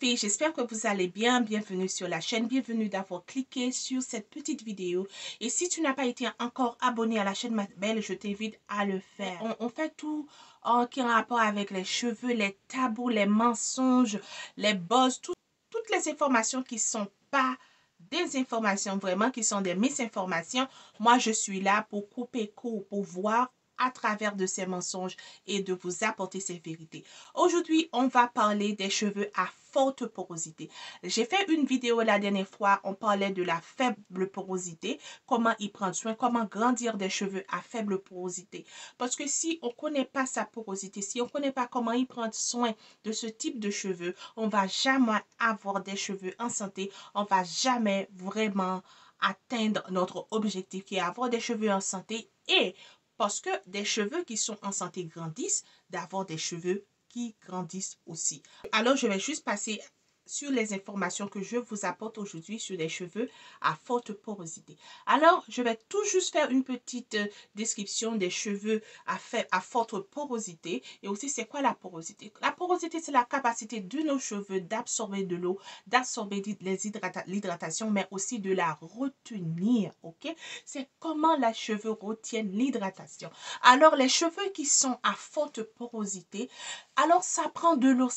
filles, j'espère que vous allez bien. Bienvenue sur la chaîne, bienvenue d'avoir cliqué sur cette petite vidéo. Et si tu n'as pas été encore abonné à la chaîne ma belle, je t'invite à le faire. On fait tout qui a un rapport avec les cheveux, les tabous, les mensonges, les buzz, toutes les informations qui sont pas des informations vraiment, qui sont des misinformations. Moi, je suis là pour couper court, pour voir à travers de ces mensonges et de vous apporter ces vérités. Aujourd'hui, on va parler des cheveux à forte porosité. J'ai fait une vidéo la dernière fois, on parlait de la faible porosité, comment y prendre soin, comment grandir des cheveux à faible porosité. Parce que si on ne connaît pas sa porosité, si on ne connaît pas comment y prendre soin de ce type de cheveux, on ne va jamais avoir des cheveux en santé, on ne va jamais vraiment atteindre notre objectif qui est avoir des cheveux en santé et parce que des cheveux qui sont en santé grandissent, d'avoir des cheveux qui grandissent aussi. Alors, je vais juste passer sur les informations que je vous apporte aujourd'hui sur les cheveux à forte porosité. Alors, je vais tout juste faire une petite description des cheveux à forte porosité. Et aussi, c'est quoi la porosité? La porosité, c'est la capacité de nos cheveux d'absorber de l'eau, d'absorber l'hydratation, mais aussi de la retenir, ok? C'est comment les cheveux retiennent l'hydratation. Alors, les cheveux qui sont à forte porosité, alors ça prend de l'eau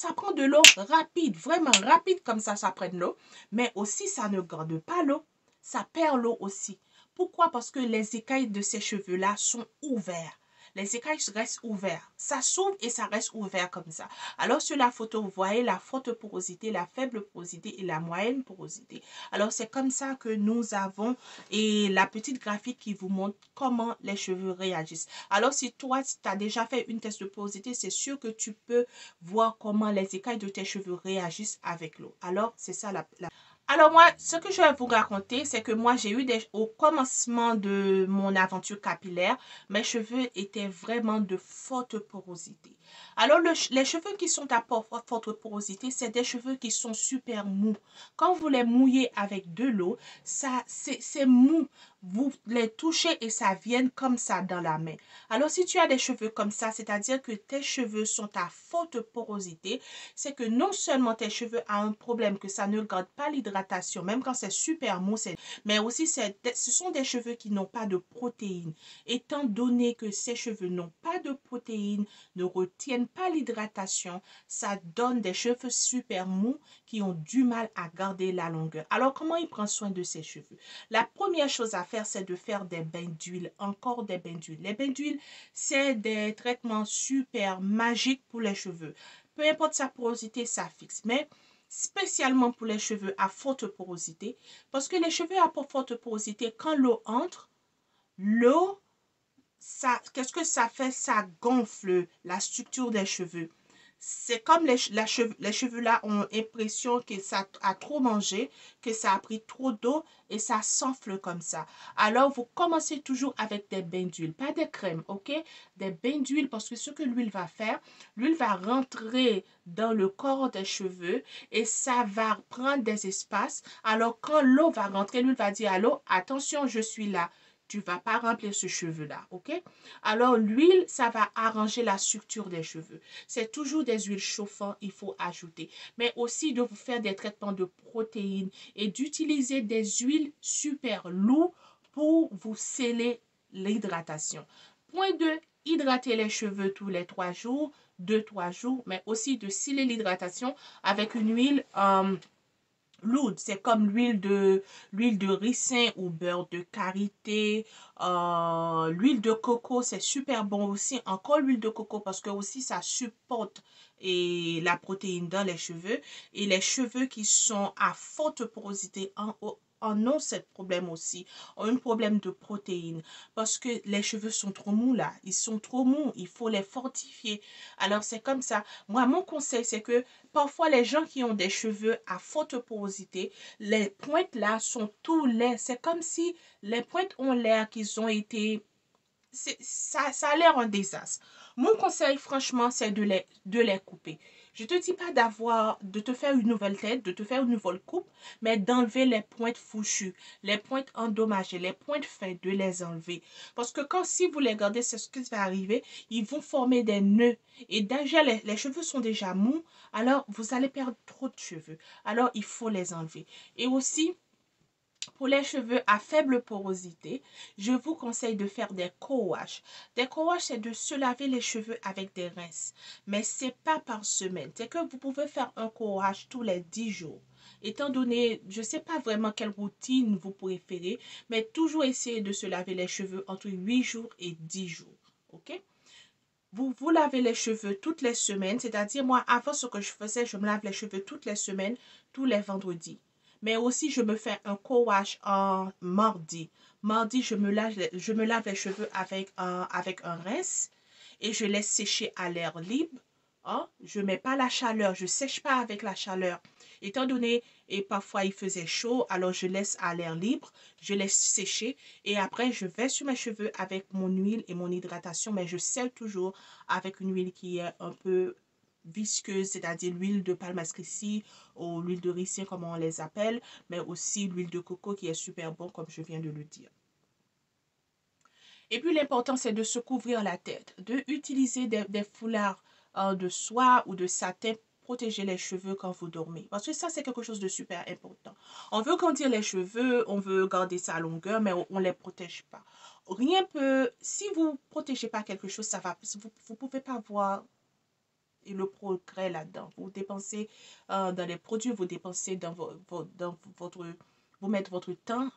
rapide, vraiment rapide comme ça prend de l'eau, mais aussi ça ne garde pas l'eau, ça perd l'eau aussi. Pourquoi? Parce que les écailles de ces cheveux-là sont ouverts. Les écailles restent ouverts. Ça s'ouvre et ça reste ouvert comme ça. Alors, sur la photo, vous voyez la forte porosité, la faible porosité et la moyenne porosité. Alors, c'est comme ça que nous avons et la petite graphique qui vous montre comment les cheveux réagissent. Alors, si toi, tu as déjà fait une test de porosité, c'est sûr que tu peux voir comment les écailles de tes cheveux réagissent avec l'eau. Alors, c'est ça Alors moi, ce que je vais vous raconter, c'est que moi, j'ai eu au commencement de mon aventure capillaire, mes cheveux étaient vraiment de forte porosité. Alors, les cheveux qui sont à forte porosité, c'est des cheveux qui sont super mous. Quand vous les mouillez avec de l'eau, c'est mou. Vous les touchez et ça vient comme ça dans la main. Alors, si tu as des cheveux comme ça, c'est-à-dire que tes cheveux sont à forte porosité, c'est que non seulement tes cheveux ont un problème, que ça ne garde pas l'hydratation, même quand c'est super mou, mais aussi ce sont des cheveux qui n'ont pas de protéines. Étant donné que ces cheveux n'ont pas de protéines, ne retiennent pas l'hydratation, ça donne des cheveux super mous qui ont du mal à garder la longueur. Alors, comment il prend soin de ses cheveux? La première chose à faire, c'est de faire des bains d'huile, encore des bains d'huile. Les bains d'huile, c'est des traitements super magiques pour les cheveux. Peu importe sa porosité, ça fixe. Mais spécialement pour les cheveux à forte porosité, parce que les cheveux à forte porosité, quand l'eau entre, l'eau, qu'est-ce que ça fait? Ça gonfle la structure des cheveux. C'est comme les cheveux là ont l'impression que ça a trop mangé, que ça a pris trop d'eau et ça s'enfle comme ça. Alors, vous commencez toujours avec des bains d'huile, pas des crèmes, ok? Des bains d'huile parce que ce que l'huile va faire, l'huile va rentrer dans le corps des cheveux et ça va prendre des espaces. Alors, quand l'eau va rentrer, l'huile va dire à l'eau, attention, je suis là. Tu ne vas pas remplir ce cheveu-là, ok? Alors, l'huile, ça va arranger la structure des cheveux. C'est toujours des huiles chauffantes, il faut ajouter. Mais aussi de vous faire des traitements de protéines et d'utiliser des huiles super lourdes pour vous sceller l'hydratation. Point 2, hydrater les cheveux tous les 3 jours, 2-3 jours, mais aussi de sceller l'hydratation avec une huile lourde, c'est comme l'huile de ricin ou beurre de karité, l'huile de coco, c'est super bon aussi. Encore l'huile de coco parce que aussi ça supporte et la protéine dans les cheveux. Et les cheveux qui sont à forte porosité en ont ce problème aussi, ont un problème de protéines parce que les cheveux sont trop mous là, ils sont trop mous, il faut les fortifier. Alors c'est comme ça. Moi, mon conseil, c'est que parfois les gens qui ont des cheveux à forte porosité, les pointes là sont tout laids. C'est comme si les pointes ont l'air qu'ils ont été... Ça a l'air un désastre. Mon conseil, franchement, c'est de les couper. Je te dis pas de te faire une nouvelle tête, de te faire une nouvelle coupe, mais d'enlever les pointes fouchues, les pointes endommagées, les pointes faites, de les enlever. Parce que si vous les gardez, c'est ce qui va arriver, ils vont former des nœuds. Et déjà, les cheveux sont déjà mous, alors vous allez perdre trop de cheveux. Alors, il faut les enlever. Et aussi, pour les cheveux à faible porosité, je vous conseille de faire des co-wash. Des co-wash, c'est de se laver les cheveux avec des rinces. Mais ce n'est pas par semaine. C'est que vous pouvez faire un co-wash tous les 10 jours. Étant donné, je ne sais pas vraiment quelle routine vous préférez, mais toujours essayez de se laver les cheveux entre 8 jours et 10 jours. OK? Vous lavez les cheveux toutes les semaines, c'est-à-dire moi, avant ce que je faisais, je me lave les cheveux toutes les semaines, tous les vendredis. Mais aussi, je me fais un co-wash en mardi. Mardi, je me lave les cheveux avec un rince et je laisse sécher à l'air libre. Hein? Je ne mets pas la chaleur, je ne sèche pas avec la chaleur. Étant donné, et parfois il faisait chaud, alors je laisse à l'air libre, je laisse sécher et après je vais sur mes cheveux avec mon huile et mon hydratation, mais je scelle toujours avec une huile qui est un peu visqueuse, c'est-à-dire l'huile de palme ascrici ou l'huile de ricin comme on les appelle, mais aussi l'huile de coco qui est super bon comme je viens de le dire. Et puis l'important c'est de se couvrir la tête, de utiliser des foulards de soie ou de satin protéger les cheveux quand vous dormez. Parce que ça, c'est quelque chose de super important. On veut grandir les cheveux, on veut garder sa longueur, mais on ne les protège pas. Rien peut, si vous ne protégez pas quelque chose, ça va, vous ne pouvez pas voir le progrès là-dedans. Vous dépensez dans les produits, vous dépensez dans votre, vous mettez votre temps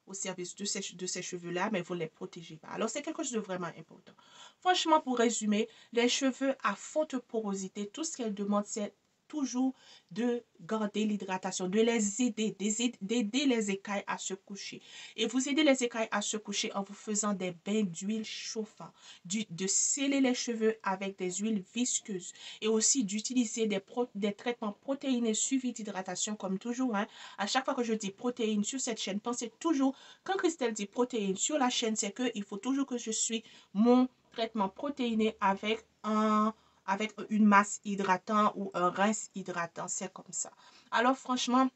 au service de ces cheveux-là, mais vous ne les protégez pas. Alors, c'est quelque chose de vraiment important. Franchement, pour résumer, les cheveux à forte porosité, tout ce qu'elles demandent, c'est toujours de garder l'hydratation, de les aider, d'aider les écailles à se coucher. Et vous aidez les écailles à se coucher en vous faisant des bains d'huile chauffante, de sceller les cheveux avec des huiles visqueuses et aussi d'utiliser des traitements protéinés suivis d'hydratation comme toujours. Hein. À chaque fois que je dis protéines sur cette chaîne, pensez toujours, quand Christelle dit protéines sur la chaîne, c'est qu'il faut toujours que je suis mon traitement protéiné avec une masse hydratante ou un rince hydratant. C'est comme ça. Alors franchement,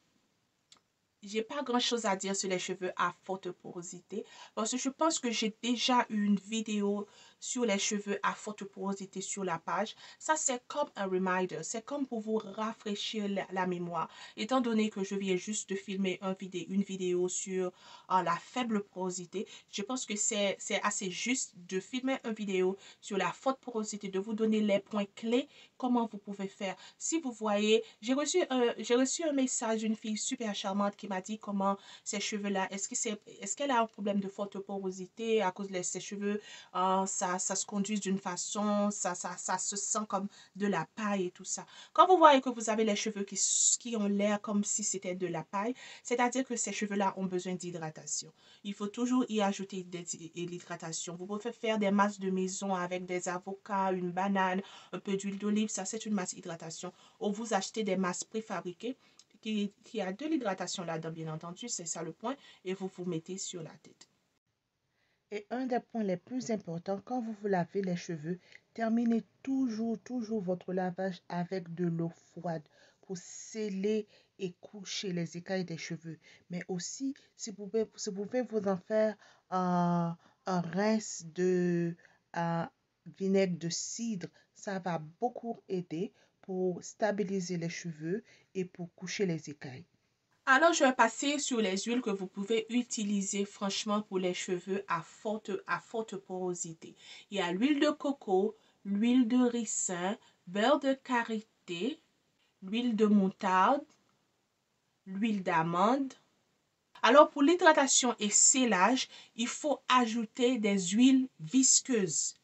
j'ai pas grand chose à dire sur les cheveux à forte porosité parce que je pense que j'ai déjà eu une vidéo sur les cheveux à forte porosité sur la page. Ça, c'est comme un reminder. C'est comme pour vous rafraîchir la mémoire. Étant donné que je viens juste de filmer une vidéo sur la faible porosité, je pense que c'est assez juste de filmer une vidéo sur la forte porosité, de vous donner les points clés, comment vous pouvez faire. Si vous voyez, j'ai reçu un message d'une fille super charmante qui m'a dit comment ses cheveux-là, est-ce qu'elle a un problème de forte porosité à cause de ses cheveux, ça se conduit d'une façon, ça se sent comme de la paille et tout ça. Quand vous voyez que vous avez les cheveux qui ont l'air comme si c'était de la paille, c'est-à-dire que ces cheveux-là ont besoin d'hydratation. Il faut toujours y ajouter de l'hydratation. Vous pouvez faire des masses de maison avec des avocats, une banane, un peu d'huile d'olive, ça c'est une masse hydratation. Ou vous achetez des masses préfabriquées qui a de l'hydratation là-dedans, bien entendu, c'est ça le point, et vous vous mettez sur la tête. Et un des points les plus importants, quand vous vous lavez les cheveux, terminez toujours votre lavage avec de l'eau froide pour sceller et coucher les écailles des cheveux. Mais aussi, si vous pouvez vous en faire un rince de vinaigre de cidre, ça va beaucoup aider pour stabiliser les cheveux et pour coucher les écailles. Alors, je vais passer sur les huiles que vous pouvez utiliser franchement pour les cheveux à forte porosité. Il y a l'huile de coco, l'huile de ricin, beurre de karité, l'huile de moutarde, l'huile d'amande. Alors, pour l'hydratation et scellage, il faut ajouter des huiles visqueuses,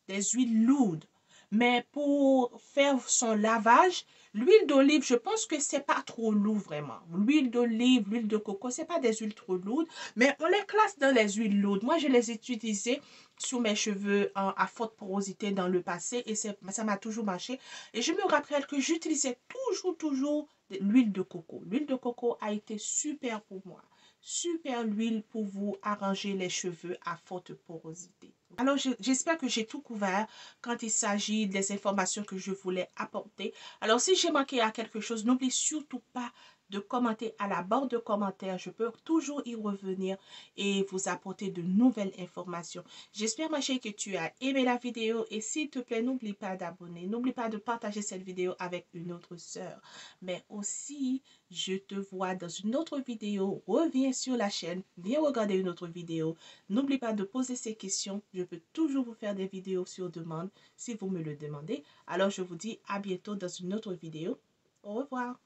des huiles lourdes. Mais pour faire son lavage, l'huile d'olive, je pense que c'est pas trop lourd vraiment. L'huile d'olive, l'huile de coco, c'est pas des huiles trop lourdes, mais on les classe dans les huiles lourdes. Moi, je les ai utilisées sur mes cheveux à forte porosité dans le passé et ça m'a toujours marché. Et je me rappelle que j'utilisais toujours l'huile de coco. L'huile de coco a été super pour moi. super huile pour vous arranger les cheveux à forte porosité. Alors, j'espère que j'ai tout couvert quand il s'agit des informations que je voulais apporter. Alors, si j'ai manqué à quelque chose, n'oublie surtout pas de commenter à la barre de commentaires. Je peux toujours y revenir et vous apporter de nouvelles informations. J'espère, ma chérie, que tu as aimé la vidéo et s'il te plaît, n'oublie pas d'abonner. N'oublie pas de partager cette vidéo avec une autre sœur. Mais aussi, je te vois dans une autre vidéo. Reviens sur la chaîne, viens regarder une autre vidéo. N'oublie pas de poser ces questions. Je peux toujours vous faire des vidéos sur demande si vous me le demandez. Alors, je vous dis à bientôt dans une autre vidéo. Au revoir.